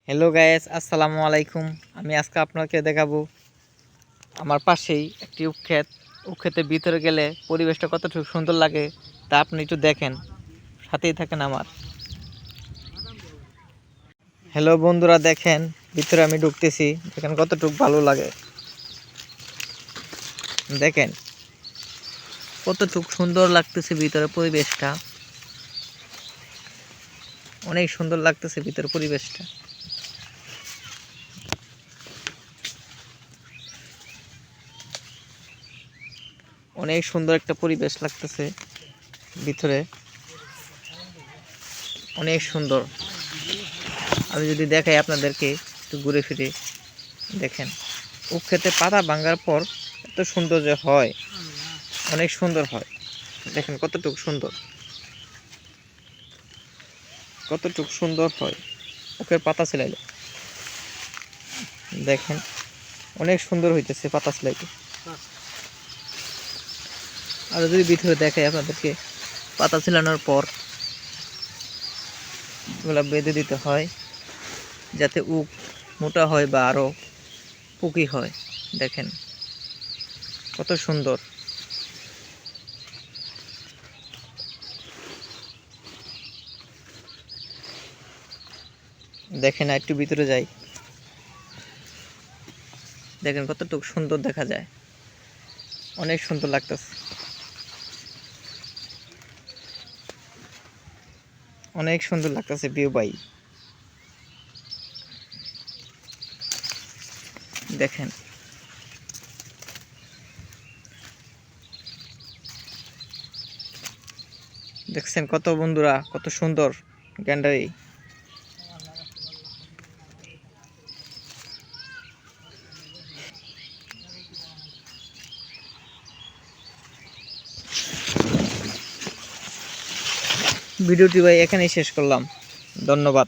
Hello guys, আসসালামু আলাইকুম। আমি আজকে আপনাকে দেখাবো আমার পাশেই একটি উক্ষেতের ভিতরে গেলে পরিবেশটা কতটুকু সুন্দর লাগে তা আপনি একটু দেখেন, সাথেই থাকেন আমার। হ্যালো বন্ধুরা, দেখেন ভিতরে আমি ঢুকতেছি, দেখেন কতটুকু ভালো লাগে। দেখেন কতটুকু সুন্দর লাগতেছে ভিতরে পরিবেশটা, অনেক সুন্দর লাগতেছে ভিতরে পরিবেশটা। অনেক সুন্দর একটা পরিবেশ লাগতেছে ভিতরে, অনেক সুন্দর। আমি যদি দেখাই আপনাদেরকে একটু ঘুরে ফিরে, দেখেন উক্ষেতে পাতা ভাঙার পর এত সুন্দর যে হয়, অনেক সুন্দর হয়। দেখেন কতটুকু সুন্দর, কতটুকু সুন্দর হয় উখের পাতা ছিলাইলে। দেখেন অনেক সুন্দর হইতেছে পাতা ছিলাইতে। আর যদি ভিতরে দেখাই আপনাদেরকে, পাতা ছিলানোর পর এগুলা বেঁধে দিতে হয় যাতে উক মোটা হয় বা আরো পুকি হয়। দেখেন কত সুন্দর। দেখেন একটু ভিতরে যাই, দেখেন কতটুকু সুন্দর দেখা যায়, অনেক সুন্দর লাগতেছে, অনেক সুন্দর লাগতেছে ভিউ বাই। দেখেন দেখছেন কত বন্ধুরা, কত সুন্দর গ্যান্ডারি। ভিডিওটি ভাই এখানেই শেষ করলাম। ধন্যবাদ।